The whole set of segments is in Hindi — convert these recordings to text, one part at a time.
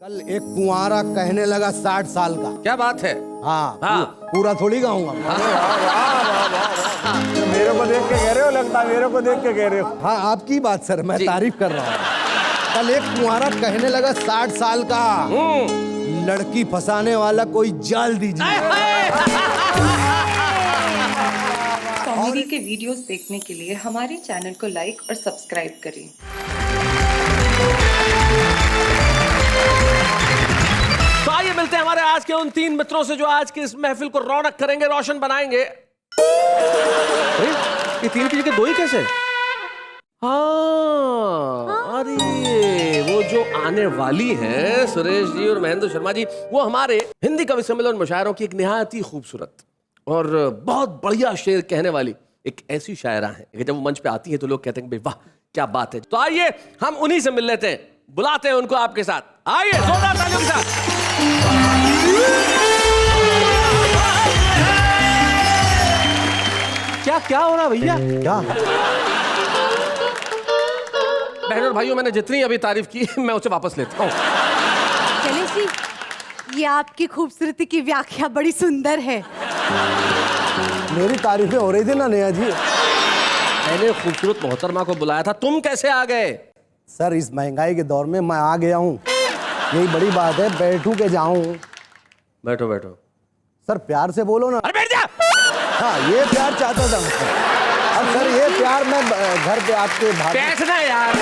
कल एक कुंवारा कहने लगा 60 साल का। क्या बात है। हाँ। पूरा थोड़ी गाऊंगा। मेरे को देख के कह रहे हो, लगता है मेरे को देख के कह रहे हो। हाँ आपकी बात सर, मैं तारीफ कर रहा हूँ। कल एक कुंवारा कहने लगा 60 साल का, लड़की फंसाने वाला कोई जाल दीजिए। कॉमेडी के वीडियोस देखने के लिए हमारे चैनल को लाइक और सब्सक्राइब करें। तो आइए मिलते हैं हमारे आज के उन 3 मित्रों से जो आज की इस महफिल को रौनक करेंगे, रोशन बनाएंगे। ये 3 की जगह 2 ही कैसे? हाँ, अरे वो जो आने वाली हैं सुरेश जी और महेंद्र शर्मा जी, वो हमारे हिंदी कवि सम्मेलन मुशायरों की एक निहायत ही खूबसूरत और बहुत बढ़िया शेर कहने वाली एक ऐसी शायरा है कि जब वो मंच पे आती है तो लोग कहते हैं कि वाह क्या बात है। तो आइए हम उन्हीं से मिल लेते हैं, बुलाते हैं उनको आपके साथ। आइए जोरदार तालियों के साथ। क्या क्या हो रहा भैया? क्या बहनों और भाइयों, मैंने जितनी अभी तारीफ की मैं उसे वापस लेता हूँ। चले जी, ये आपकी खूबसूरती की व्याख्या बड़ी सुंदर है। मेरी तारीफें हो रही थी ना नेहा जी। मैंने खूबसूरत मोहतरमा को बुलाया था, तुम कैसे आ गए? सर इस महंगाई के दौर में मैं आ गया हूँ, यही बड़ी बात है। बैठूं के जाऊं? बैठो बैठो। सर प्यार से बोलो ना। अरे बैठ जा। हाँ ये प्यार चाहता था मैं। अब सर ये प्यार मैं घर पे आपके बैठना यार।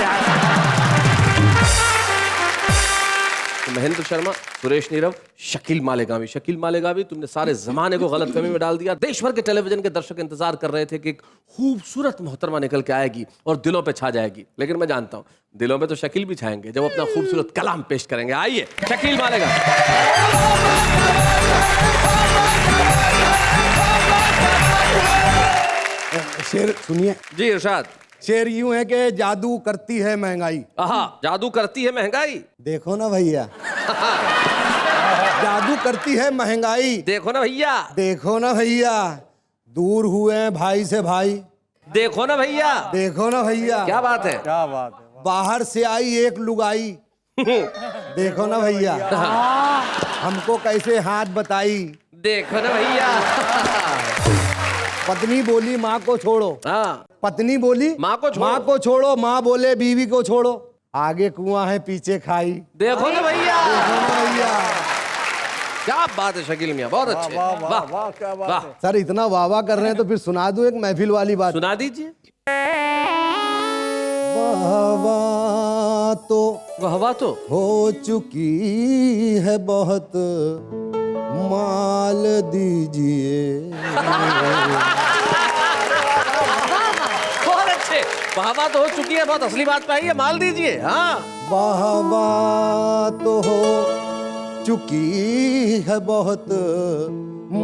तो महेंद्र शर्मा, सुरेश नीरव, शकील मालेगावी। शकील मालेगावी, तुमने सारे जमाने को गलतफहमी में डाल दिया। देश भर के टेलीविजन के दर्शक इंतजार कर रहे थे कि एक खूबसूरत मोहतरमा निकल के आएगी और दिलों पे छा जाएगी, लेकिन मैं जानता हूं दिलों पे तो शकील भी छाएंगे जब अपना खूबसूरत कलाम पेश करेंगे। आइए शकील मालेगावी। शेर सुनिए। जी इरशाद। शेर यूं है कि जादू करती है महंगाई। आहा, जादू करती है महंगाई। देखो ना भैया, जादू करती है महंगाई। देखो ना भैया। देखो ना भैया, दूर हुए हैं भाई से भाई। देखो ना भैया। देखो ना भैया, क्या बात है। क्या बात है। बाहर से आई एक लुगाई। देखो ना भैया, हमको कैसे हाथ बताई। देखो ना भैया। पत्नी बोली माँ को छोड़ो। हाँ, पत्नी बोली माँ को छोड़ो। माँ को छोड़ो, माँ बोले बीवी को छोड़ो। आगे कुआं है पीछे खाई। देखो ना भैया। देखो ना भैया। क्या बात है शकील मियां, बहुत अच्छे। वाह वाह वाह, क्या बात वाह। है। सर इतना वाह वाह कर रहे हैं तो फिर सुना दूं एक महफिल वाली बात। सुना दीजिए। वाह तो हो चुकी है बहुत, माल दीजिए। बहुत अच्छे। वाह तो हो चुकी है बहुत, असली बात पे आई है, माल दीजिए। हाँ, वाह तो हो चुकी है बहुत,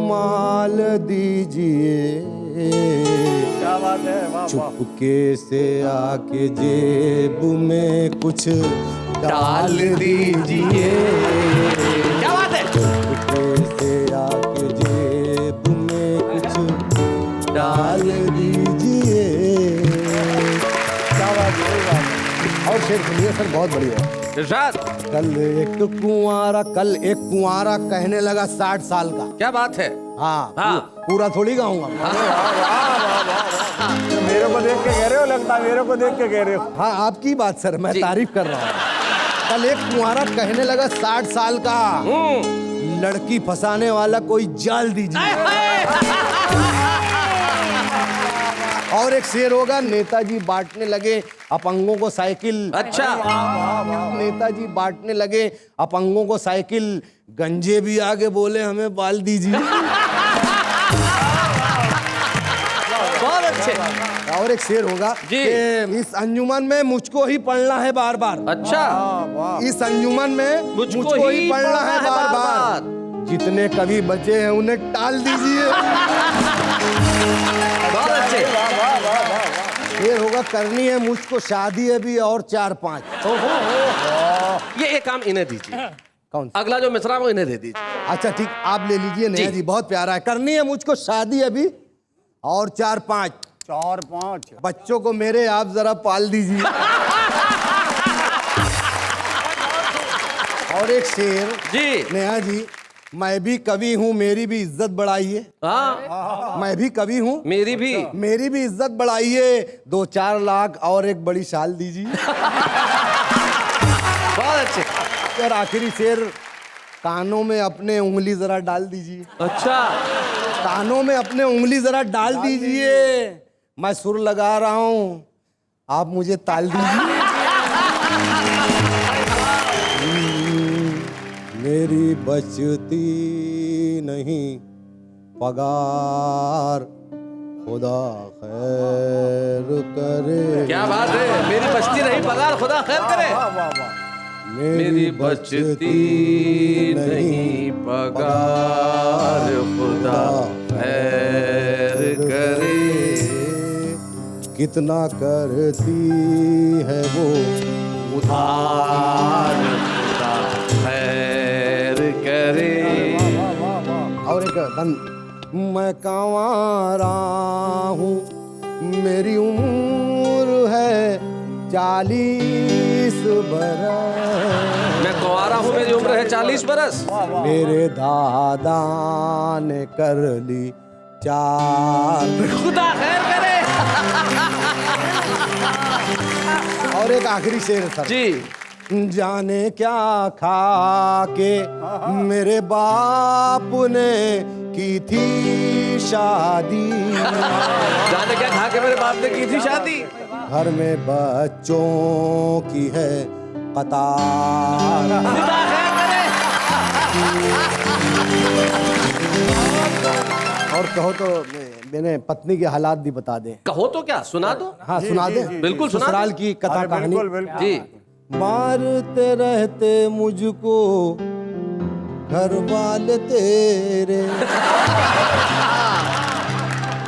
माल दीजिए। क्या बात है। वाह वाह। चुपके से आके जेब में कुछ डाल दीजिए। क्या बात है। चुपके से आके जेब में कुछ डाल दीजिए। क्या बात है। और शेर सुनिए सर, बहुत बढ़िया। इरशाद। कल एक कुंवारा कहने लगा 60 साल का। क्या बात है। हाँ, हाँ। पूरा थोड़ी गाऊंगा। मेरे को देख के कह रहे हो, लगता है मेरे को देख के कह रहे हो। हाँ आपकी बात सर, मैं जी। तारीफ कर रहा हूँ। कल एक कुंवारा कहने लगा 60 साल का, लड़की फंसाने वाला कोई जाल दीजिए। और एक शेर होगा, नेताजी बांटने लगे अपंगों को साइकिल। अच्छा। नेताजी बांटने लगे अपंगों को साइकिल, गंजे भी आगे बोले हमें बाल दीजिए। बहुत अच्छे। और एक शेर होगा जी। कि इस अंजुमन में मुझको ही पढ़ना है बार बार। अच्छा। इस अंजुमन में मुझको ही पढ़ना है बार बार। जितने कवि बचे हैं उन्हें टाल दीजिए। बहुत अच्छे। शेर होगा, करनी है मुझको शादी अभी और 4-5। ये एक काम इन्हें दीजिए। कौन? अगला जो मिसरा वो इन्हें दे दीजिए। अच्छा ठीक, आप ले लीजिए नेहा जी। जी, बहुत प्यारा है। करनी है मुझको शादी अभी और 4-5। 4-5 बच्चों को मेरे आप जरा पाल दीजिए। और एक शेर जी नेहा जी, मैं भी कवि हूँ मेरी भी इज्जत बढ़ाइए। हाँ मैं भी कवि हूँ मेरी भी मेरी भी इज्जत बढ़ाइए, 2-4 लाख और एक बड़ी शाल दीजिए। बहुत अच्छे। और आखिरी शेर, कानों में अपने उंगली जरा डाल दीजिए। अच्छा कानों में अपने उंगली जरा डाल दीजिए, मैं सुर लगा रहा हूँ, आप मुझे ताल दीजिए। मेरी बचती नहीं पगार, खुदा खैर करे। क्या बात है, मेरी बचती नहीं पगार, खुदा खैर करे। वाह वाह वाह। मेरी बचती नहीं पगार, खुदा खैर करे। कितना करती है वो उधार, खुदा खैर करे। और एक बंद, मैं कांवारा हूँ मेरी उम्र है 40 बरस। मैं कुंवारा हूँ मेरी उम्र है 40 बरस। मेरे दादा ने कर ली 4। खुदा खैर करे। और एक आखिरी शेर सर जी, जाने क्या खा के मेरे बाप ने की थी शादी। जाने क्या खा के मेरे बाप ने की थी शादी। घर में बच्चों की है कतार। खुदा खैर करे। और कहो तो मैंने पत्नी के हालात भी बता दें। कहो तो क्या, सुना दो। हाँ सुना दें। बिल्कुल सुना ससुराल दो। की कथा अरे कहानी। बिल्कुल बिल्कुल। जी मारते रहते मुझको घर वाले तेरे,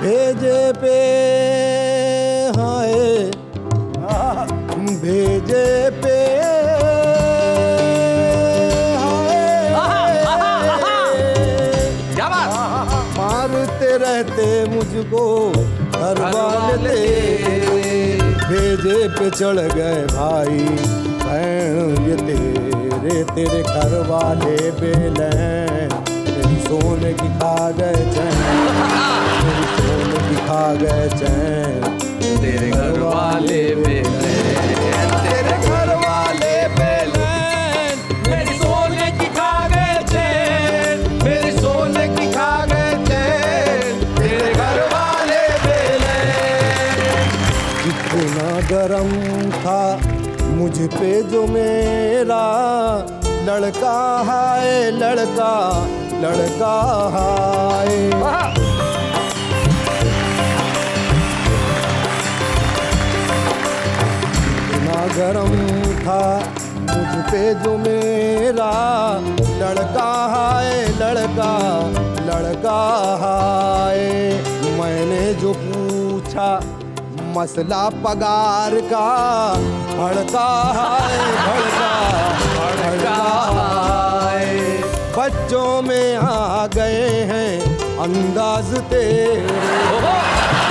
भेजे पे हाय भेजे पे क्या बात। मारते रहते मुझको घर वाले तेरे, भेजे पे चढ़ गए भाई बहन ये तेरे घर वाले बेलैन, मेरी सोने की खा गए चैन, मेरी सोने की खा गए चैन। तेरे घर वाले बेलैन, तेरे घर वाले बेलैन, मेरी सोने की खा गए चैन, मेरी सोने की खा गए चैन, तेरे घर वाले बेलैन। कितना गरम था मुझ पे जो मेरा लड़का है, लड़का लड़का है। कितना गरम था मुझ पे जो मेरा लड़का है, लड़का लड़का है। मैंने जो पूछा मसला पगार का, भड़का है भड़का भड़का है। बच्चों में आ गए हैं अंदाज तेरे,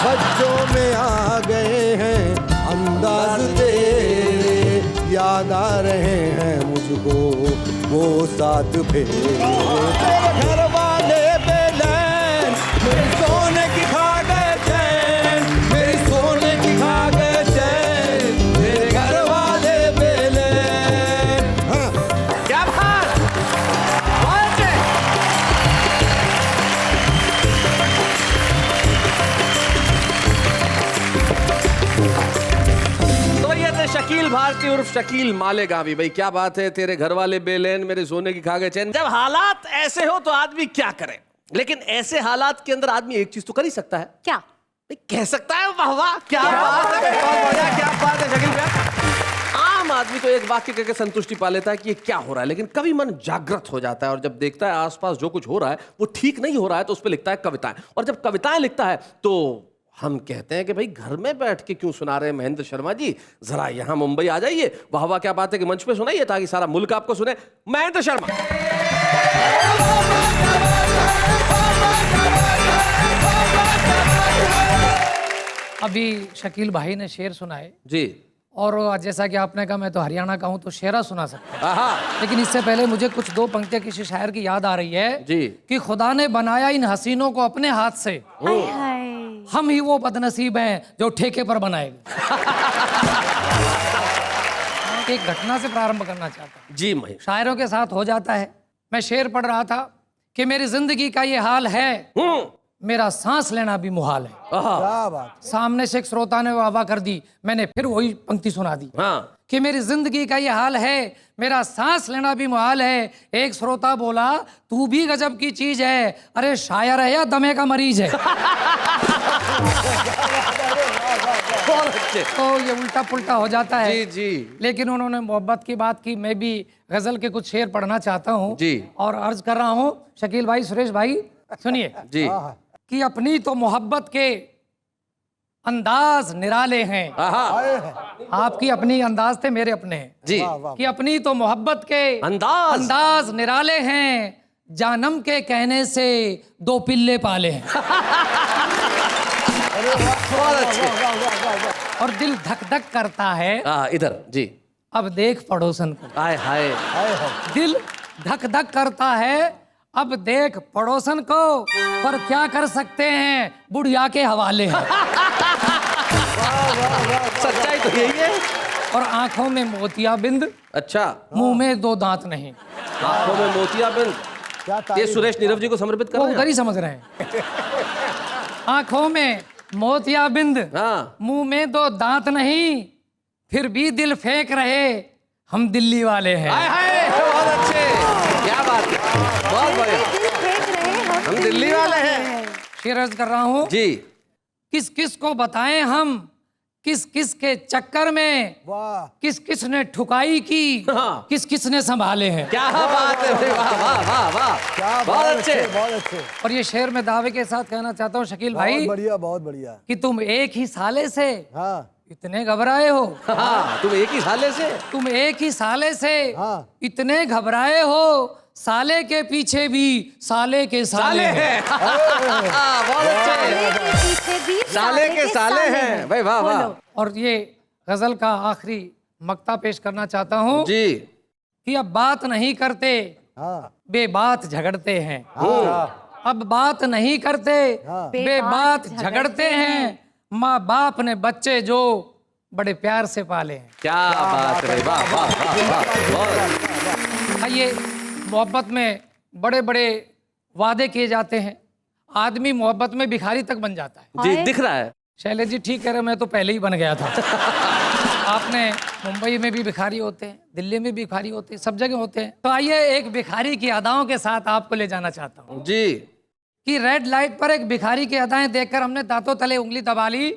बच्चों में आ गए हैं अंदाज तेरे, याद आ रहे हैं मुझको वो 7 फेरे। तेरे घर वाले बेलैन, मेरी सोने की खा गए चैन, मेरी सोने की खा गए चैन, तेरे घर वाले बेलैन। हाँ। क्या बात। बहुत अच्छे। तो ये थे शकील भारती उर्फ शकील मालेगावी। भाई क्या बात है, तेरे घर वाले बेलैन, मेरे सोने की खा गए चैन। जब हालात ऐसे हो तो आदमी क्या करे, लेकिन ऐसे हालात के अंदर आदमी एक चीज तो कर ही सकता है। क्या? भाई कह सकता है वाह वाह क्या बात है, बहुत बढ़िया, क्या बात है शकील भैया। आम आदमी तो एक वाक्य करके संतुष्टि पा लेता है कि ये क्या हो रहा है, लेकिन कभी मन जागृत हो जाता है और जब देखता है आसपास जो कुछ हो रहा है वो ठीक नहीं हो रहा है तो उस पर लिखता है कविताएं। और जब कविताएं लिखता है तो हम कहते हैं कि भाई घर में बैठ के क्यों सुना रहे हैं महेंद्र शर्मा जी, जरा यहां मुंबई आ जाइए, वाह वाह क्या बात है कि मंच पे सुनाइए ताकि सारा मुल्क आपको सुने। महेंद्र शर्मा। अभी शकील भाई ने शेर सुनाए, जी और जैसा कि आपने कहा मैं तो हरियाणा का हूँ तो शेरा सुना सकता हूँ। आहा, लेकिन इससे पहले मुझे कुछ दो पंक्तियां किसी शायर की याद आ रही है जी। कि खुदा ने बनाया इन हसीनों को अपने हाथ से, हाय हाय। हम ही वो बदनसीब हैं जो ठेके पर बनाए। एक घटना से प्रारंभ करना चाहता हूँ। जी महेश। शायरों के साथ हो जाता है। मैं शेर पढ़ रहा था कि मेरी जिंदगी का ये हाल है, मेरा सांस लेना भी मुहाल है। आहा, क्या बात। सामने से एक श्रोता ने वाह कर दी, मैंने फिर वही पंक्ति सुना दी हाँ, कि मेरी जिंदगी का ये हाल है, मेरा सांस लेना भी मुहाल है। एक श्रोता बोला तू भी गजब की चीज है, अरे शायर है या दमे का मरीज है। बहुत अच्छे। तो ये उल्टा पुल्टा हो जाता है। जी जी लेकिन उन्होंने मोहब्बत की बात की, मैं भी गजल के कुछ शेर पढ़ना चाहता हूँ जी। और अर्ज कर रहा हूँ शकील भाई, सुरेश भाई सुनिए जी। कि अपनी तो मोहब्बत के अंदाज निराले हैं। आहा, आपकी अपनी अंदाज थे, मेरे अपने हैं। जी। कि अपनी तो मोहब्बत के अंदाज निराले हैं, जानम के कहने से दो पिल्ले पाले हैं। बहुत अच्छे। और दिल धक धक करता है, इधर जी। अब देख पड़ोसन को। आय हाय। दिल धक धक करता है, अब देख पड़ोसन को, पर क्या कर सकते हैं बुढ़िया के हवाले हैं। सच्चाई तो यही है। और आंखों में मोतियाबिंद, अच्छा, मुंह में दो दांत नहीं। आंखों में मोतियाबिंद, क्या ये तारीफ। सुरेश नीरव जी को समर्पित कर वो रहे उधर हैं। ही समझ रहे हैं। आंखों में मोतियाबिंद, हाँ, मुंह में दो दांत नहीं, फिर भी दिल फेंक रहे, हम दिल्ली वाले हैं। हाय हाय, बहुत अच्छे, क्या बात है, बहुत बढ़िया। दिल फेंक रहे, हम दिल्ली वाले हैं। शेर अर्ज कर रहा हूँ, जी। किस किस को बताएं हम, किस किस के चक्कर में, वाह। किस किस ने ठुकाई की, हाँ। किस किस ने संभाले हैं। क्या बात है भाई, वाह वाह वाह वाह, क्या बहुत अच्छे। बहुत अच्छे। और ये शेर मैं दावे के साथ कहना चाहता हूँ शकील भाई बहुत बढ़िया, बहुत बढ़िया। कि तुम एक ही साले से हाँ इतने घबराए हो, हाँ, तुम एक ही साले से। तुम एक ही साले से हाँ। इतने घबराए हो, साले के पीछे भी साले के साले हैं। बहुत अच्छे। पीछे भी साले के साले हैं भाई, वाह वाह। बोलो। और ये गजल का आखिरी मक्ता पेश करना चाहता हूँ जी। कि अब बात नहीं करते, हाँ बेबात झगड़ते हैं। अब बात नहीं करते, हाँ। बेबात झगड़ते हैं। माँ बाप ने बच्चे जो बड़े प्यार से पाले हैं। क्या बात है, वाह वाह वाह वाह, बहुत। ये मोहब्बत में बड़े बड़े वादे किए जाते हैं, आदमी मोहब्बत में भिखारी तक बन जाता है। जी, दिख रहा है। शैलेश जी ठीक कह रहे, मैं तो पहले ही बन गया था। आपने मुंबई में भी भिखारी होते हैं, दिल्ली में भी भिखारी होते हैं, सब जगह होते हैं। तो आइए एक भिखारी की अदाओं के साथ आपको ले जाना चाहता हूँ जी। कि रेड लाइट पर एक भिखारी की अदाएं देखकर हमने दांतों तले उंगली दबा ली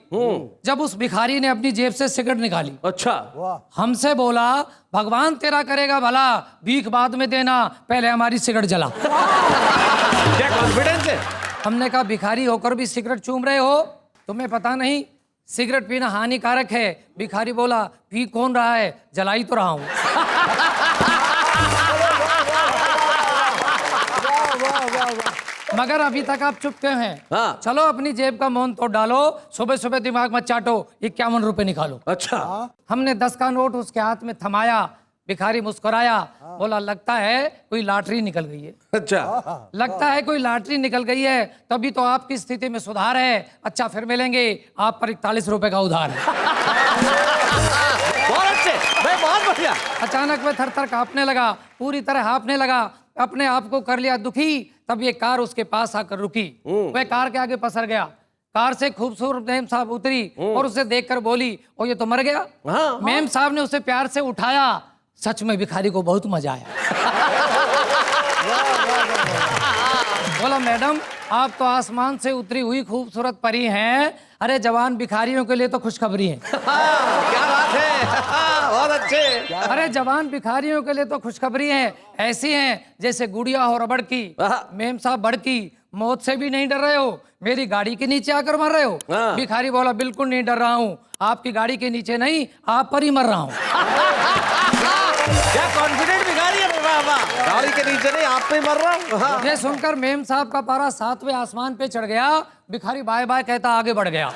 जब उस भिखारी ने अपनी जेब से सिगरेट निकाली। अच्छा, वाह। हमसे बोला भगवान तेरा करेगा भला, भीख बाद में देना, पहले हमारी सिगरेट जला। क्या कॉन्फिडेंस है। हमने कहा भिखारी होकर भी सिगरेट चूम रहे हो, तुम्हें पता नहीं सिगरेट पीना हानिकारक है। भिखारी बोला पी कौन रहा है, जलाई तो रहा हूं। मगर अभी तक आप चुप क्यों हैं? हाँ। चलो अपनी जेब का मौन तो डालो, सुबह सुबह दिमाग मत चाटो, 51 रुपए निकालो। अच्छा, हमने 10 का नोट उसके हाथ में थमाया, भिखारी मुस्कुराया, बोला लगता है कोई लॉटरी निकल गई है। अच्छा, लगता है कोई लॉटरी निकल गई है, तभी तो आपकी स्थिति में सुधार है। अच्छा फिर मिलेंगे, आप पर 41 रुपए का उधार है। बहुत अच्छे भाई, बहुत बढ़िया। अचानक वह थर थर कांपने लगा, पूरी तरह हाँफने लगा, अपने आप को कर लिया दुखी। तब ये कार उसके पास आकर रुकी, वह कार के आगे पसर गया। कार से खूबसूरत मेम साहब उतरी और उसे देखकर बोली ओ ये तो मर गया। हाँ। मेम साहब ने उसे प्यार से उठाया। सच में भिखारी को बहुत मजा आया। बोला मैडम आप तो आसमान से उतरी हुई खूबसूरत परी हैं, अरे जवान भिखारियों के लिए तो खुशखबरी है। क्या बात है, बहुत अच्छे। अरे जवान भिखारियों के लिए तो खुशखबरी है, ऐसी हैं जैसे गुड़िया हो रबड़ की। मेम साहब बड़की, मौत से भी नहीं डर रहे हो, मेरी गाड़ी के नीचे आकर मर रहे हो। भिखारी बोला बिल्कुल नहीं डर रहा हूँ, आपकी गाड़ी के नीचे नहीं, आप पर ही मर रहा हूँ। क्या कॉन्फिडेंट भिखारी है। वाह वाह, गाड़ी के नीचे नहीं, आप पे मर रहा हूँ। हाँ। ये सुनकर मेम साहब का पारा 7वें आसमान पे चढ़ गया। भिखारी बाय बाय कहता आगे बढ़ गया।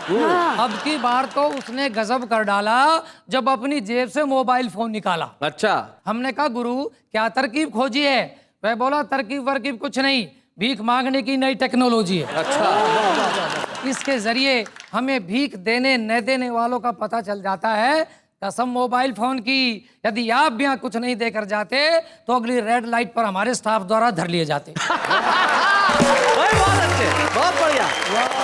अब की बार तो उसने गजब कर डाला जब अपनी जेब से मोबाइल फोन निकाला। अच्छा। हमने कहा गुरु क्या तरकीब खोजी है? वह बोला तरकीब वरकीब कुछ नहीं, भीख मांगने की नई टेक्नोलॉजी है। अच्छा। इसके जरिए हमें भीख देने न देने वालों का पता चल जाता है। कसम मोबाइल फोन की, यदि आप भी यहाँ कुछ नहीं देकर जाते तो अगली रेड लाइट पर हमारे स्टाफ द्वारा धर लिए जाते। बहुत अच्छे, बहुत बढ़िया,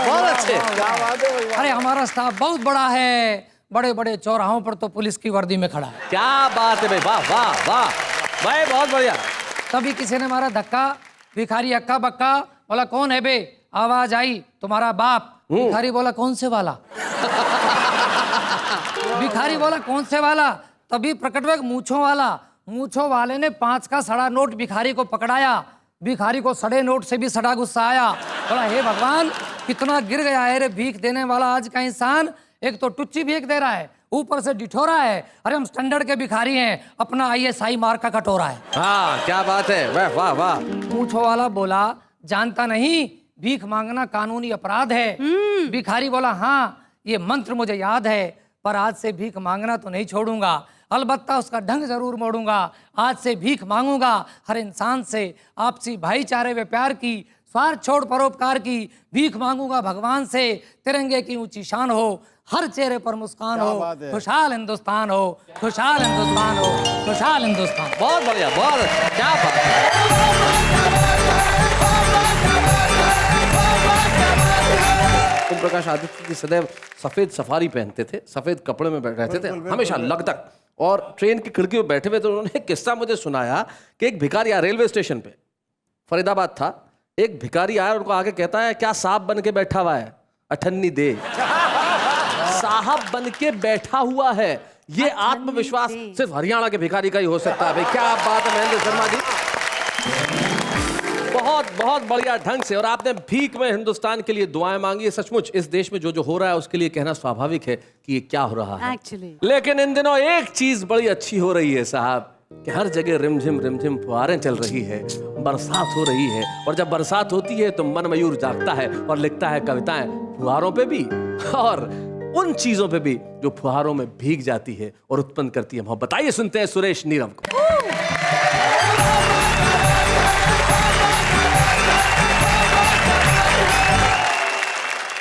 बहुत अच्छे। क्या बात है भाई, अरे हमारा स्टाफ बहुत बड़ा है, बड़े बड़े चौराहों पर तो पुलिस की वर्दी में खड़ा है। क्या बात है भाई, वाह वाह वाह भाई, बहुत बढ़िया। तभी किसी ने मारा धक्का। भिखारी हक्का बक्का बोला कौन है बे? आवाज आई तुम्हारा बाप। भिखारी बोला कौन से वाला? भिखारी बोला कौन से वाला? तभी प्रकट हुआ एक मूंछों वाला। मूंछों वाले ने 5 का सड़ा नोट भिखारी को पकड़ाया। भिखारी को सड़े नोट से भी सड़ा गुस्सा आया। बोला हे भगवान कितना गिर गया है रे भीख देने वाला आज का इंसान। एक तो टुच्ची भीख दे रहा है, ऊपर से डिठोरा है। अरे हम स्टैंडर्ड के भिखारी हैं, अपना ISI मार्क का कटोरा है। हाँ क्या बात है, वाह वाह वाह। मूंछों वाला बोला जानता नहीं भीख मांगना कानूनी अपराध है। भिखारी बोला हाँ ये मंत्र मुझे याद है, पर आज से भीख मांगना तो नहीं छोड़ूंगा, अलबत्ता उसका ढंग जरूर मोड़ूंगा। आज से भीख मांगूंगा हर इंसान से, आपसी भाईचारे व प्यार की, स्वार्थ छोड़ परोपकार की। भीख मांगूंगा भगवान से, तिरंगे की ऊंची शान हो, हर चेहरे पर मुस्कान क्या हो, बात है। खुशहाल हिंदुस्तान हो, खुशहाल हिंदुस्तान हो, खुशहाल हिंदुस्तान। बहुत बढ़िया, बहुत अच्छा, क्या बात है। ओम प्रकाश आदित्य जी सदैव सफेद सफारी पहनते थे, सफेद कपड़े में रहते थे हमेशा लगतक, और ट्रेन की खिड़की में बैठे हुए तो उन्होंने एक किस्सा मुझे सुनाया कि एक भिखारी आया रेलवे स्टेशन पे, फरीदाबाद था। एक भिखारी आया और उनको आके कहता है क्या साहब बन के बैठा हुआ है, अठन्नी दे। साहब बन के बैठा हुआ है, ये आत्मविश्वास सिर्फ हरियाणा के भिखारी का ही हो सकता है। भाई क्या बात है महेंद्र शर्मा जी, बहुत बहुत बढ़िया ढंग से। और आपने भीख में हिंदुस्तान के लिए दुआएं मांगी है। सचमुच इस देश में जो जो हो रहा है उसके लिए कहना स्वाभाविक है कि ये क्या हो रहा है Actually. लेकिन इन दिनों एक चीज बड़ी अच्छी हो रही है साहब, कि हर जगह रिमझिम फुहारें चल रही है, बरसात हो रही है। और जब बरसात होती है तो मन मयूर जागता है और लिखता है कविताएं फुहारों पे भी और उन चीजों पे भी जो फुहारों में भीग जाती है और उत्पन्न करती है मोहब्बत। आइए सुनते हैं सुरेश नीरव को।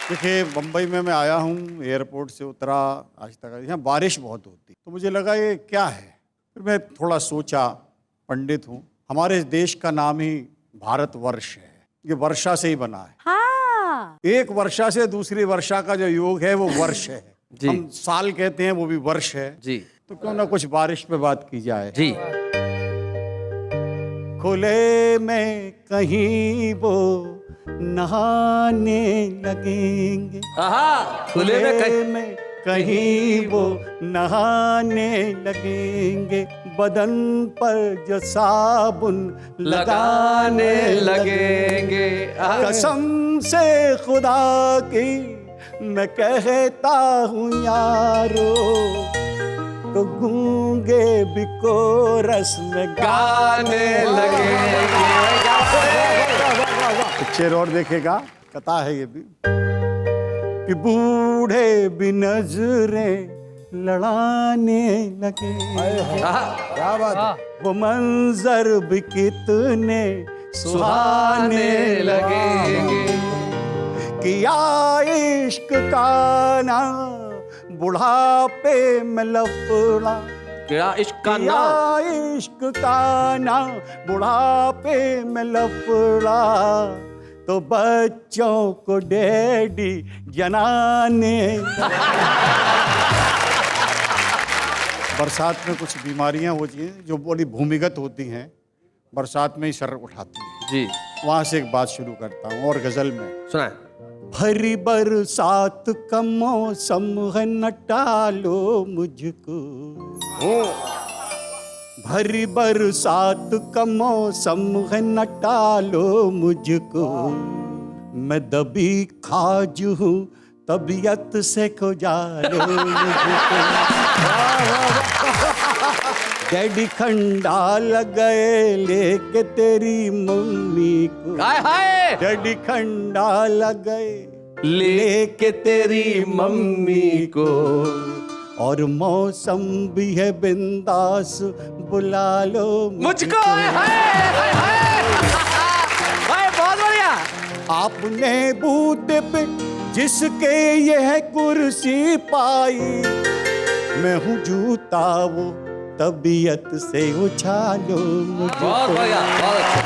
देखिए बम्बई में मैं आया हूँ, एयरपोर्ट से उतरा, आज तक यहाँ बारिश बहुत होती, तो मुझे लगा ये क्या है। फिर मैं थोड़ा सोचा, पंडित हूँ, हमारे देश का नाम ही भारतवर्ष है, ये वर्षा से ही बना है। हाँ एक वर्षा से दूसरी वर्षा का जो योग है वो वर्ष है। जी। हम साल कहते हैं, वो भी वर्ष है। जी तो क्यों ना कुछ बारिश पे बात की जाए। जी। खुले में कहीं वो नहाने लगेंगे, आहा, खुले में कहीं वो नहाने लगेंगे, बदन पर जो साबुन लगाने लगेंगे। कसम से खुदा की मैं कहता हूँ यारो, तो गूंगे भी कोरस में गाने लगेंगे। पिक्चर और देखेगा, कथा है ये भी, कि बूढ़े भी नजरें लड़ाने लगे। क्या बात है। वो मंजर भी कितने सुहाने लगेंगे, किया इश्क का ना बुढ़ापे में लफड़ा, क्या इश्क का किया नाम, इश्क का ना बुढ़ापे में लफड़ा, तो बच्चों को डैडी जनाने। बरसात में कुछ बीमारियां होती हैं जो बड़ी भूमिगत होती हैं, बरसात में ही सर उठाती हैं। जी वहां से एक बात शुरू करता हूँ और गजल में। सुनाए। भरी बरसात का मौसम है न टालो मुझको, भरी बरसात का मौसम है न टालो मुझको, मैं दबी खाज हूँ तबीयत से खो जालो मुझको। डैडी खंडाला गए लेके तेरी मम्मी को। हाय हाय डैडी खंडाला गए लेके तेरी मम्मी को। और मौसम भी है बिंदास, बुला लो मुझको। हाय हाय हाय हाय, बहुत बढ़िया। आपने बूते पे जिसके यह कुर्सी पाई, मैं हूँ जूता वो तबीयत से उछालो मुझको। बहुत बढ़िया, बहुत अच्छा।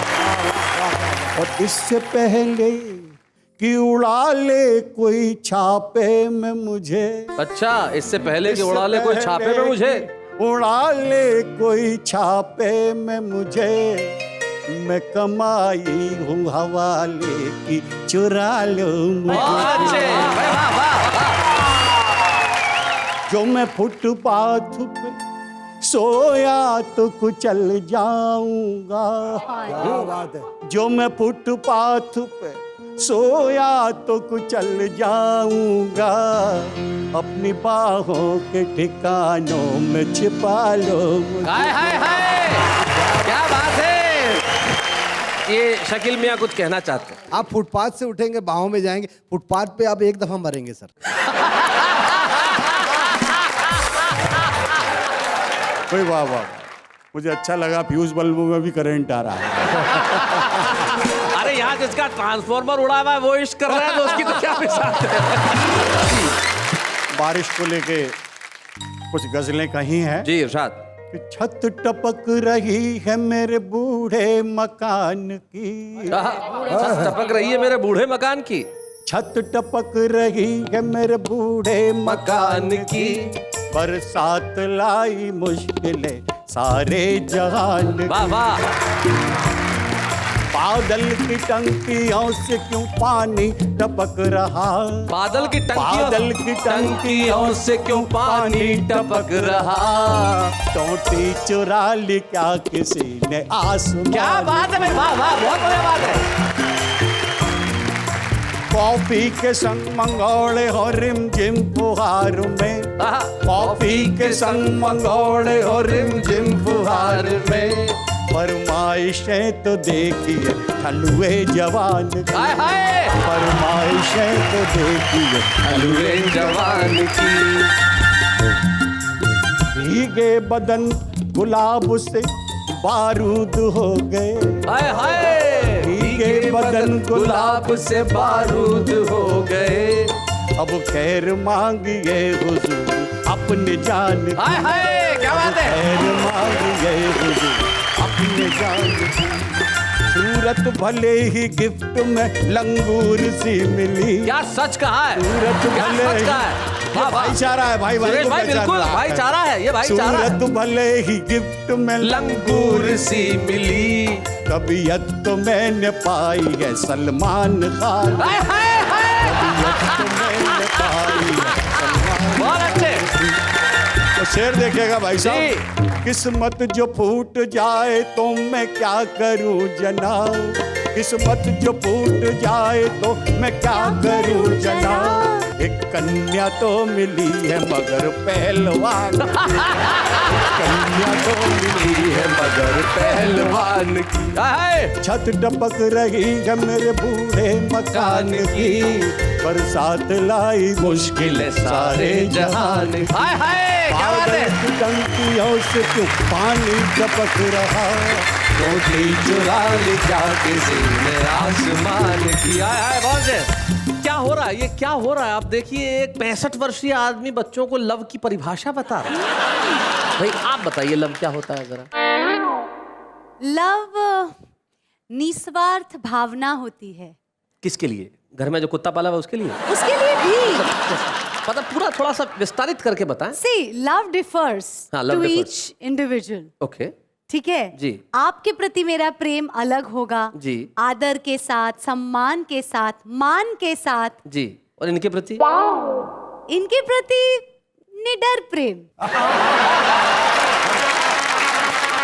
और इससे पहले कि उड़ा ले कोई छापे में मुझे। अच्छा, इससे पहले कि उड़ा ले कोई छापे में मुझे। उड़ा ले कोई छापे में मुझे, मैं कमाई हूँ हवाले की, चुरा लो मुझे। बहुत अच्छे, वाह वाह वाह। जो मैं फुटपाथ पे सोया तो कुचल जाऊंगा। क्या बात है। जो मैं फुटपाथ पे सोया तो कुचल जाऊंगा, अपनी बाहों के ठिकानों में छिपा लो मुझे। हाय हाय हाय, क्या बात है। ये शकील मियां कुछ कहना चाहते हैं। आप फुटपाथ से उठेंगे, बाहों में जाएंगे, फुटपाथ पे आप एक दफा मरेंगे सर। भाई वाह वाह, मुझे अच्छा लगा। फ्यूज बल्बों में भी करंट आ रहा है। अरे यहाँ जिसका ट्रांसफॉर्मर उड़ा हुआ है वो इश्क कर रहा है, तो उसकी तो क्या मिसाल है। बारिश को लेके कुछ गजलें कही हैं जी इरशाद। कि छत टपक रही है मेरे बूढ़े मकान की। छत टपक रही है मेरे बूढ़े मकान की। छत टपक रही है मेरे बूढ़े मकान की, बरसात लाई मुश्किलें सारे जहान की। वाह वाह। बादल की टंकियों से क्यों पानी टपक रहा। बादल की बादल की टंकियों से क्यों पानी टपक रहा। टोटी चुरा ली क्या किसी ने आसमान। क्या बात है भाई, वाह वाह, बहुत बढ़िया बात है। कॉफी के संग मंगोड़े हो रिमझिम फुहार में। कॉफी के संग मंगोड़े हो रिमझिम फुहार में, फरमाइशें तो देखिए हलवे जवान की। हाय हाय, फरमाइशें तो देखिए हलवे जवान की। भीगे बदन गुलाब से बारूद हो गए। हाय हाय, भीगे बदन गुलाब से बारूद हो गए। अब खैर मांगिए हुजूर अपने जान की। हाय हाय, क्या बात है। खैर मांगिए हुजूर अपने जान की। सूरत भले ही गिफ्ट में लंगूर सी मिली। क्या सच कहा है, सूरत क्या भले सच ही कहा है। ये भाईचारा है, भाई भाई सुरेश को भाई पहचान बिल्कुल रहा है। भाईचारा है, ये भाईचारा है। सूरत भले ही गिफ्ट में लंगूर सी मिली। तबीयत तो मैंने पाई है सलमान खान। हाय हाय हाय, तबीयत तो मैंने पाई है सलमान। बहुत अच्छे। तो शेर देखेगा भाई साहब। किस्मत जो फूट जाए तो मैं क्या करूं जनाब। किस्मत जो फूट जाए तो मैं क्या करूं जनाब। एक कन्या तो मिली है मगर पहलवान। कन्या तो मिली है मगर पहलवान की। छत टपक रही है मेरे बूढ़े मकान की, बरसात लाई मुश्किल सारे जहान की। हाय हाय, क्या बात है। बादल की टंकियों से क्यों पानी टपक रहा। रोटी चुरा ले क्या किसी ने आसमान की। हाय हाय, बहुत से। क्या हो रहा है, ये क्या हो रहा है। आप देखिए, एक 65 वर्षीय आदमी बच्चों को लव की परिभाषा बता रहा है। भाई आप बताइए लव क्या होता है जरा। लव निस्वार्थ भावना होती है। किसके लिए, घर में जो कुत्ता पाला हुआ उसके लिए। उसके लिए भी मतलब पूरा थोड़ा सा विस्तारित करके बताएं। See, love differs हाँ, love to differs. each individual. Okay ठीक है जी। आपके प्रति मेरा प्रेम अलग होगा जी। आदर के साथ, सम्मान के साथ, मान के साथ। जी, और इनके प्रति इनके प्रति निडर प्रेम।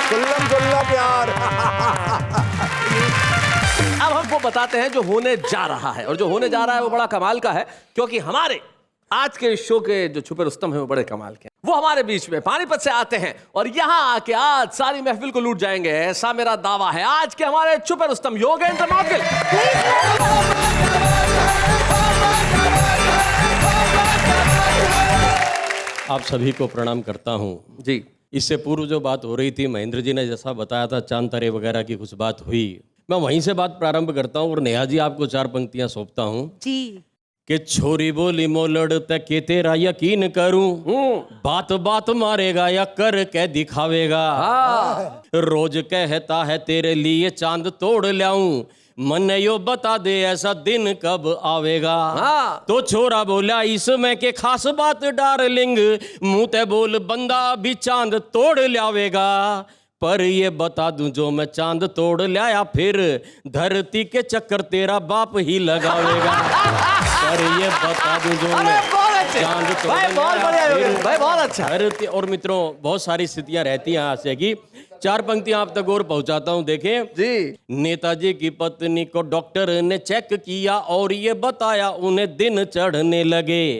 गुल्लम गुल्ला प्यार। अब हम वो बताते हैं जो होने जा रहा है, और जो होने जा रहा है वो बड़ा कमाल का है, क्योंकि हमारे आज के इस शो के जो छुपे रुस्तम है वो बड़े कमाल के हैं। वो हमारे बीच में पानीपत से आते हैं और यहाँ आके आज सारी महफिल को लूट जाएंगे, ऐसा मेरा दावा है। आज के हमारे छुपे रुस्तम योगेंद्र नागल। आप सभी को प्रणाम करता हूँ जी। इससे पूर्व जो बात हो रही थी, महेंद्र जी ने जैसा बताया था, चांद तारे वगैरह की कुछ बात हुई, मैं वहीं से बात प्रारंभ करता हूँ और नेहा जी आपको 4 पंक्तियां सौंपता हूँ जी। कि छोरी बोली मोलड़ तक के तेरा यकीन करूं, बात बात मारेगा या कर के दिखावेगा, रोज कहता है तेरे लिए चांद तोड़ लाऊं, मन यो बता दे ऐसा दिन कब आवेगा। तो छोरा बोला इसमें के खास बात डार्लिंग, मुंह ते बोल बंदा भी चांद तोड़ लावेगा, पर ये बता दूं जो मैं चांद तोड़ लाया फिर धरती के चक्कर तेरा बाप ही लगावेगा। पर ये बता दूं जो मैं चांद तोड़ भाई बहुत अच्छा। धरती। और मित्रों बहुत सारी स्थितियां रहती हैं हास्य की। 4 पंक्तियां आप तक और पहुंचाता हूं, देखें जी। नेताजी की पत्नी को डॉक्टर ने चेक किया और ये बताया उन्हें दिन चढ़ने लगे,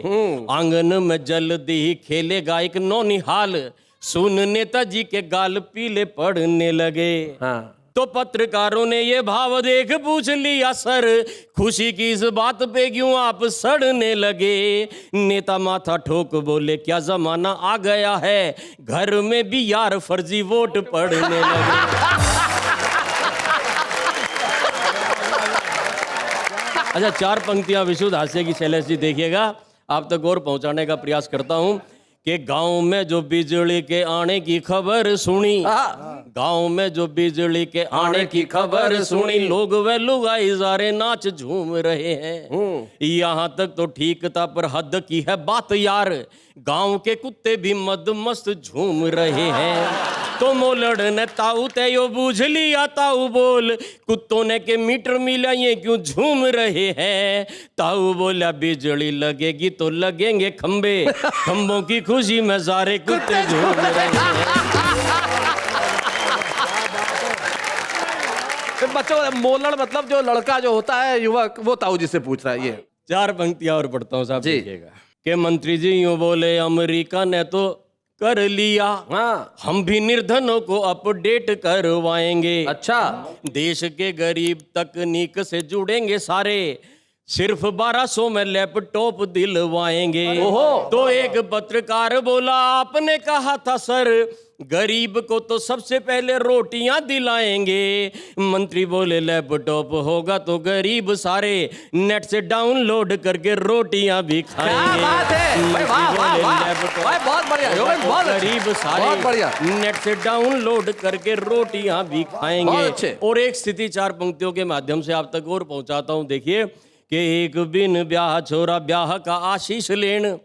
आंगन में जल्दी ही खेलेगा एक नौनिहाल, सुन नेताजी के गाल पीले पड़ने लगे। तो पत्रकारों ने ये भाव देख पूछ लिया सर, खुशी की इस बात पे क्यों आप सड़ने लगे। नेता माथा ठोक बोले क्या जमाना आ गया है, घर में भी यार फर्जी वोट पड़ने लगे। अच्छा 4 पंक्तियां विशुद्ध हास्य की शैलेश जी देखिएगा, आप तक और पहुंचाने का प्रयास करता हूं कि गांव में जो बिजली के आने की खबर सुनी, गांव में जो बिजली के आने की खबर सुनी, लोग वे लुगाई सारे नाच झूम रहे हैं। यहाँ तक तो ठीक था पर हद की है बात यार, गांव के कुत्ते भी मद मस्त झूम रहे हैं। तो मोलड़ ने ताऊ ते यो बूझ लिया, ताऊ बोल कुत्तों ने के मीटर मिला ये क्यों झूम रहे हैं। ताऊ बोला बिजली लगेगी तो लगेंगे खंबे, खंबों की खुशी में सारे कुत्ते झूम रहे हैं। बच्चों मोलड़ मतलब जो लड़का जो होता है युवक, वो ताऊ जी से पूछ रहा है। ये 4 पंक्तियां और पढ़ता हूँ साहब जी। देखिएगा कि मंत्री जी यूं बोले अमेरिका ने तो कर लिया, हम भी निर्धनों को अपडेट करवाएंगे। अच्छा। देश के गरीब तकनीक से जुड़ेंगे सारे, सिर्फ 1200 में लैपटॉप दिलवाएंगे। तो एक पत्रकार बोला आपने कहा था सर गरीब को तो सबसे पहले रोटियां दिलाएंगे। मंत्री बोले लैपटॉप होगा तो गरीब सारे नेट से डाउनलोड करके रोटियां भी खाएंगे। क्या बात है भाई, वाह वाह वाह भाई, बहुत बढ़िया योगेंद्र, बहुत गरीब सारे बहुत बढ़िया नेट से डाउनलोड करके रोटियां भी बहुत खाएंगे। अच्छे। और एक स्थिति 4 पंक्तियों के माध्यम से आप तक और पहुंचाता हूं, देखिए कि एक बिन ब्याह छोरा ब्याह का आशीष लेन,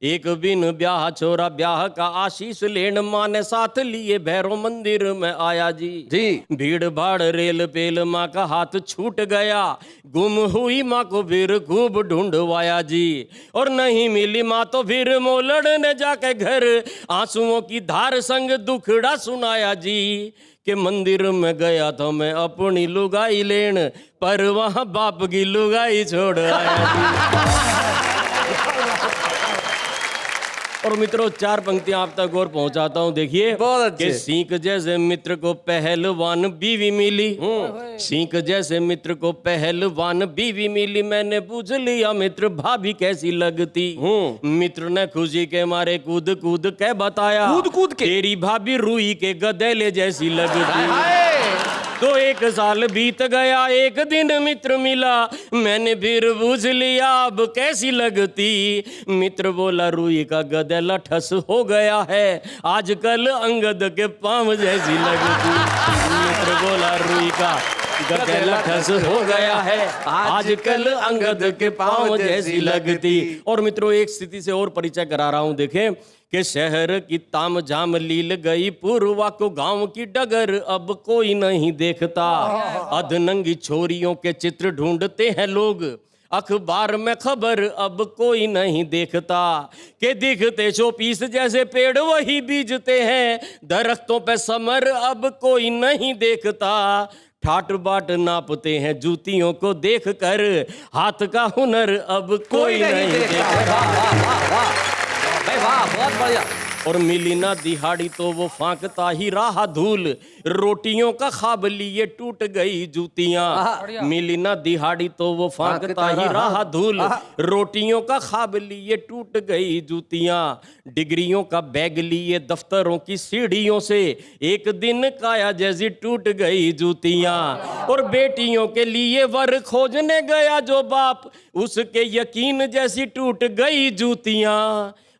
एक बिन ब्याह छोरा ब्याह का आशीष लेन, माँ ने साथ लिए भैरव मंदिर में आया जी। भीड़ भाड़ रेल पेल माँ का हाथ छूट गया, गुम हुई माँ को फिर खूब ढूंढवाया जी। और नहीं मिली माँ तो फिर मोलड़ ने जाके घर आंसुओं की धार संग दुखड़ा सुनाया जी। कि मंदिर में गया था मैं अपनी लुगाई लेन, पर वहां बाप की लुगाई छोड़ आया जी। और मित्रों 4 पंक्तियां आप तक और पहुंचाता हूं, देखिए कि सीख जैसे मित्र को पहलवान बीवी मिली, सीख जैसे मित्र को पहलवान बीवी मिली, मैंने पूछ लिया मित्र भाभी कैसी लगती, मित्र ने खुशी के मारे कूद कूद के बताया, कूद कूद के तेरी भाभी रुई के गधेले जैसी लगती। तो 1 साल बीत गया, एक दिन मित्र मिला, मैंने फिर पूछ लिया अब कैसी लगती, मित्र बोला रुई का गधेला ठस हो गया है, आजकल अंगद के पांव जैसी लगती। मित्र बोला रुई का गधेला ठस हो गया है, आजकल अंगद के पांव जैसी लगती। और मित्रों एक स्थिति से और परिचय करा रहा हूं, देखें कि शहर की ताम झाम लील गई पूर्वा को, गांव की डगर अब कोई नहीं देखता, अधनंगी छोरियों के चित्र ढूंढते हैं लोग, अखबार में खबर अब कोई नहीं देखता, के दिखते शोपीस जैसे पेड़ वही बीजते हैं, दरख्तों पे समर अब कोई नहीं देखता, ठाट बाट नापते हैं जूतियों को देख कर, हाथ का हुनर अब कोई नहीं देखता। वाह वाह वाह वाह भाई वाह, बहुत बढ़िया। और मिली ना दिहाड़ी तो वो फांकता ही रहा धूल, रोटियों का ख्वाब लिए टूट गई जूतियां। मिली ना दिहाड़ी तो वो फांकता ही रहा धूल, रोटियों का ख्वाब लिए टूट गई जूतियां। डिग्रियों का बैग लिए दफ्तरों की सीढ़ियों से, एक दिन काया जैसी टूट गई जूतियां। और बेटियों के लिए वर खोजने गया जो बाप, उसके यकीन जैसी टूट गई जूतियां।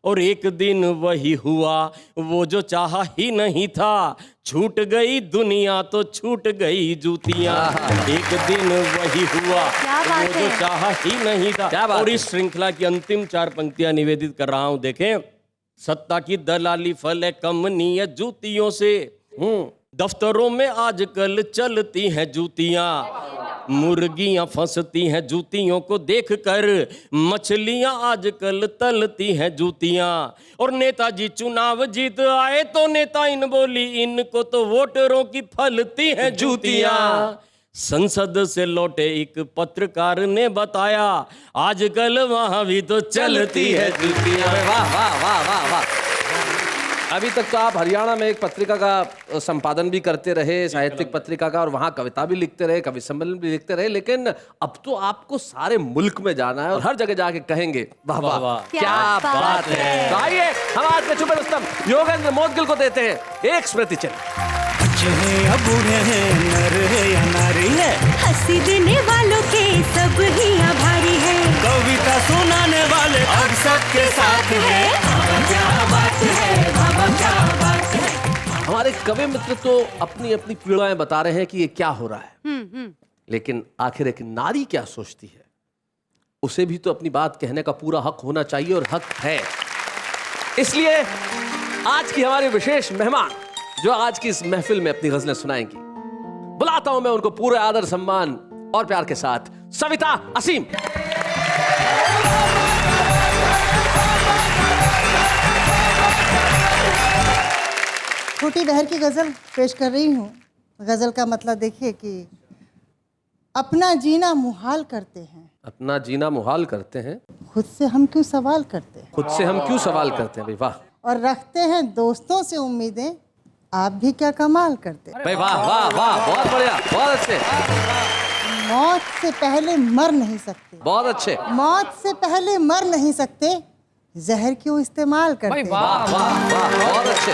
और एक दिन वही हुआ वो जो चाहा ही नहीं था, छूट गई दुनिया तो छूट गई जूतियां। एक दिन वही हुआ वो जो चाहा ही नहीं था। और इस श्रृंखला की अंतिम 4 पंक्तियां निवेदित कर रहा हूं, देखें। सत्ता की दलाली फल है कमनी है जूतियों से, दफ्तरों में आजकल चलती हैं जूतियां। मुर्गियां फंसती हैं जूतियों को देखकर, मछलियां आजकल तलती हैं जूतियां। और नेताजी चुनाव जीत आए तो नेता इन बोली, इनको तो वोटरों की फलती हैं जूतियां। संसद से लौटे एक पत्रकार ने बताया, आजकल वहां भी तो चलती है जूतियां। वाह वाह वाह वाह वाह। अभी तक तो आप हरियाणा में एक पत्रिका का संपादन भी करते रहे, साहित्यिक पत्रिका का, और वहाँ कविता भी लिखते रहे, कवि सम्मेलन भी लिखते रहे, लेकिन अब तो आपको सारे मुल्क में जाना है और हर जगह जाके कहेंगे वाह वाह वाह क्या बात है। तो आइए हम आज के छुपे रुस्तम योगेंद्र मोदगिल को देते हैं एक स्मृति चिन्ह। बूढ़े हैं, नर है या नारी है, हंसी देने वालों के सब ही आभारी है, कविता सुनाने वाले अब सबके साथ है। क्या बात है, बाबा क्या बात है। हमारे कवि मित्र तो अपनी अपनी पीड़ाएं बता रहे हैं कि ये क्या हो रहा है, लेकिन आखिर एक नारी क्या सोचती है, उसे भी तो अपनी बात कहने का पूरा हक होना चाहिए, और हक है। इसलिए आज की हमारी विशेष मेहमान जो आज की इस महफिल में अपनी गजलें सुनाएंगी, बुलाता हूं मैं उनको पूरे आदर सम्मान और प्यार के साथ, सविता असीम। छोटी बहर की गज़ल पेश कर रही हूँ। गज़ल का मतलब देखिए कि अपना जीना मुहाल करते हैं, अपना जीना मुहाल करते हैं, खुद से हम क्यों सवाल करते हैं, खुद से हम क्यों सवाल करते हैं। भाई वाह, और रखते हैं दोस्तों से उम्मीदें, आप भी क्या कमाल करते हैं। भाई वाह वाह वाह, बहुत बढ़िया, बहुत अच्छे। मौत से पहले मर नहीं सकते, बहुत अच्छे। मौत से पहले मर नहीं सकते, जहर क्यों इस्तेमाल करते हैं। वाह वाह वाह, बहुत अच्छे।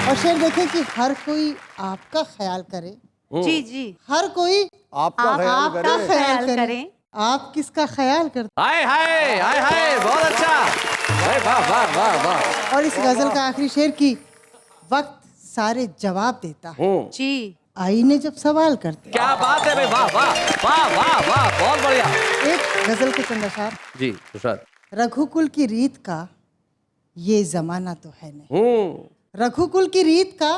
और शेर देखें कि हर कोई आपका ख्याल करे, जी जी, हर कोई आपका ख्याल करे, आप किसका ख्याल करते। हाय हाय हाय हाय, बहुत अच्छा। भाई वाह वाह वाह वाह। और इस गजल का आखिरी शेर की वक्त सारे जवाब देता है, जी, आईने जब सवाल करते। क्या बात है भाई, वाह वाह वाह वाह वाह, बहुत बढ़िया। एक गजल के चंद अशार। जी तुषार। रघुकुल की रीत का ये जमाना तो है नहीं, रघुकुल की रीत का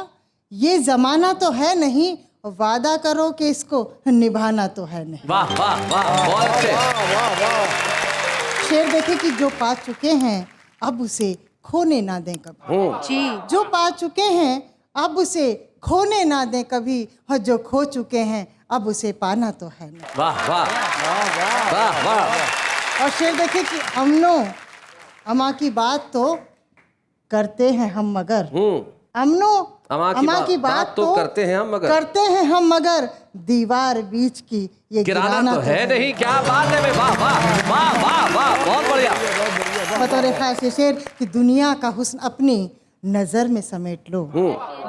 ये जमाना तो है नहीं, वादा करो कि इसको निभाना तो है नहीं। वाह वाह वाह, बहुत अच्छे। शेर देखे कि जो पा चुके हैं अब उसे खोने ना दें कभी, जी, जो पा चुके हैं अब उसे खोने ना दें कभी, और जो खो चुके हैं अब उसे पाना तो है नहीं। वाह वाह वाह वाह। और शेर देखे कि अमनो अमा की बात तो करते हैं हम मगर, अमनो अमा की बात तो करते हैं हम मगर, दीवार बीच की ये गिराना तो है नहीं। क्या बात है भाई, वाह वाह वाह वाह वाह, बहुत बढ़िया। बतौर खास ये शेर कि दुनिया का हुस्न अपनी नजर में समेट लो,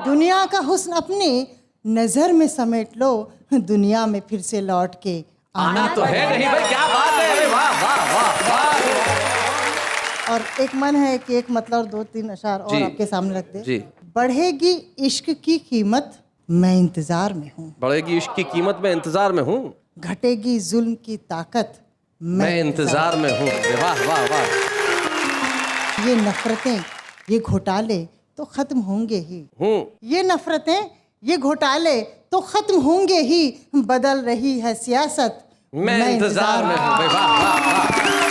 दुनिया का हुस्न अपनी नजर में समेट लो, दुनिया में फिर से लौट के आना तो है नहीं। भाई क्या बात है, अरे वाह वाह वाह वाह। और एक मन है कि एक मतलब और 2-3 अशार और आपके सामने रख दे। जी। बढ़ेगी इश्क की कीमत मैं इंतजार में हूँ, बढ़ेगी इश्क की कीमत मैं इंतजार में हूँ, घटेगी जुल्म की ताकत मैं इंतजार में हूँ। वाह वाह वाह। ये नफरतें ये घोटाले तो खत्म होंगे ही, ये नफरतें ये घोटाले तो खत्म होंगे ही, बदल रही है सियासत मैं इंतजार में हूँ। वाह वाह वाह।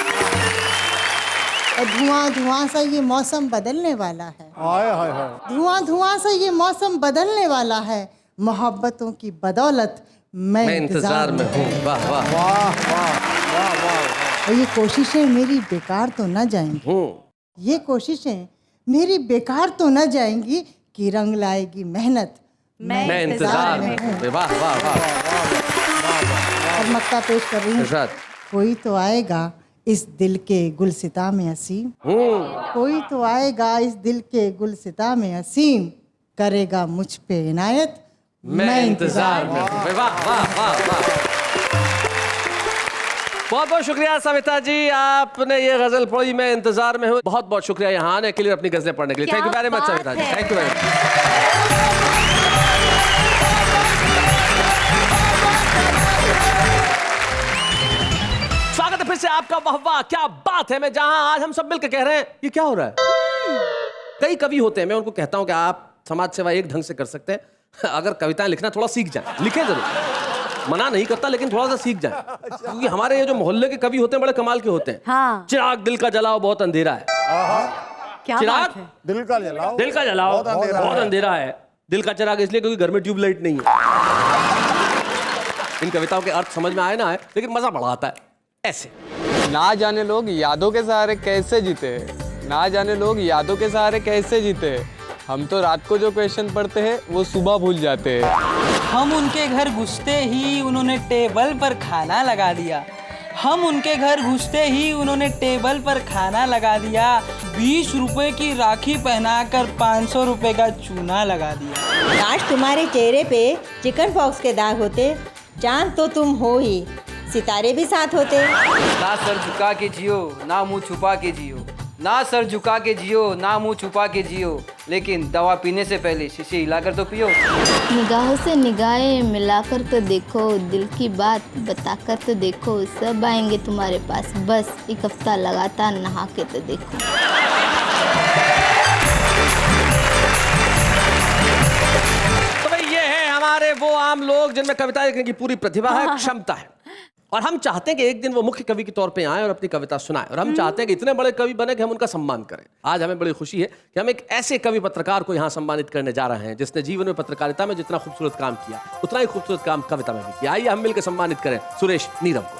और धुआं धुआं सा ये मौसम बदलने वाला है, हाय हाय हाय। धुआं धुआं सा ये मौसम बदलने वाला है, मोहब्बतों की बदौलत मैं मैं इंतजार में हूँ। वाह वाह और ये कोशिशें मेरी बेकार तो न जाएंगी, ये कोशिशें मेरी बेकार तो न जाएंगी कि रंग लाएगी मेहनत मैं इंतजार में हूँ। वाह वाह वाह। और मक्का पेश कर रही हूँ। इरशाद। कोई तो आएगा इस दिल के गुलसिता में असीम, कोई तो आएगा इस दिल के गुलसिता में असीम, करेगा मुझ पे इनायत मैं इंतजार में हूँ। वाह वाह वाह वाह। बहुत बहुत शुक्रिया सविता जी, आपने ये गजल पढ़ी मैं इंतजार में हूँ। बहुत बहुत शुक्रिया यहाँ आने के लिए, अपनी गजलें पढ़ने के लिए। Thank you very much Savita ji, thank you very much. स्वागत है फिर से आपका। वाह वाह क्या बात है। मैं जहां आज हम सब मिलकर कह रहे हैं ये क्या हो रहा है। कई कवि होते हैं, मैं उनको कहता हूं कि आप समाज सेवा एक ढंग से कर सकते हैं, अगर कविताएं लिखना थोड़ा सीख जाए, लिखें जरूर, मना नहीं करता लेकिन थोड़ा सा सीख जाए, क्योंकि हमारे ये जो मोहल्ले के कवि होते हैं बड़े कमाल के होते हैं। हाँ। चिराग दिल का जलाओ बहुत अंधेरा है। क्या चिराग बात है? दिल का जलाओ, दिल का जलाओ बहुत अंधेरा है। दिल का चिराग इसलिए क्योंकि घर में ट्यूबलाइट नहीं है। इन कविताओं के अर्थ समझ में आए ना आए, लेकिन मजा बड़ा आता है ऐसे। ना जाने लोग यादों के सहारे कैसे जीते, ना जाने लोग यादों के सहारे कैसे जीते, हम तो रात को जो क्वेश्चन पढ़ते हैं वो सुबह भूल जाते हैं। हम उनके घर घुसते ही उन्होंने टेबल पर खाना लगा दिया, हम उनके घर घुसते ही उन्होंने टेबल पर खाना लगा दिया, 20 रुपए की राखी पहनाकर 500 रुपए का चूना लगा दिया। काश तुम्हारे चेहरे पे चिकन पॉक्स के दाग होते, चांद तो तुम हो ही, सितारे भी साथ होते। ना सर झुका के जियो ना मुंह छुपा के जियो, ना सर झुका के जियो ना मुंह छुपा के जियो, लेकिन दवा पीने से पहले शीशे हिलाकर तो पियो। निगाहों से निगाहें मिलाकर तो देखो, दिल की बात बताकर तो देखो, सब आएंगे तुम्हारे पास, बस एक हफ्ता लगातार नहा के तो देखो। तो भाई ये है हमारे वो आम लोग जिनमें कविता लिखने की पूरी प्रतिभा है, क्षमता है, और हम चाहते हैं कि एक दिन वो मुख्य कवि के तौर पे आए और अपनी कविता सुनाएं, और हम चाहते हैं कि इतने बड़े कवि बने कि हम उनका सम्मान करें। आज हमें बड़ी खुशी है कि हम एक ऐसे कवि पत्रकार को यहाँ सम्मानित करने जा रहे हैं जिसने जीवन में पत्रकारिता में जितना खूबसूरत काम किया उतना ही खूबसूरत काम कविता में भी किया। आइए हम मिलकर सम्मानित करें सुरेश नीरव को।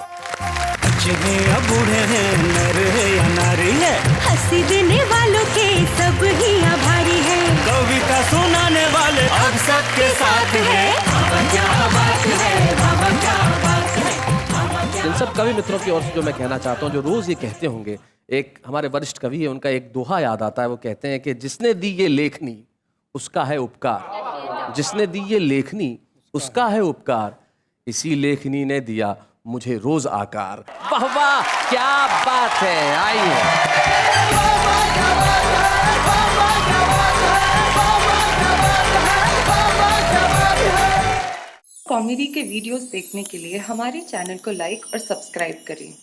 बूढ़े हैं, नर है या नारी है, हंसी देने वालों के सब ही आभारी है, कविता सुनाने वाले अब सबके साथ है। क्या बात है, क्या बात है। इन सब कवि मित्रों की ओर से जो मैं कहना चाहता हूँ, जो रोज ये कहते होंगे, एक हमारे वरिष्ठ कवि है, उनका एक दोहा याद आता है। वो कहते हैं कि जिसने दी ये लेखनी उसका है उपकार, जिसने दी ये लेखनी उसका है उपकार, इसी लेखनी ने दिया मुझे रोज आकार। वाह वाह क्या बात है। आइए कॉमेडी के वीडियोस देखने के लिए हमारे चैनल को लाइक और सब्सक्राइब करें।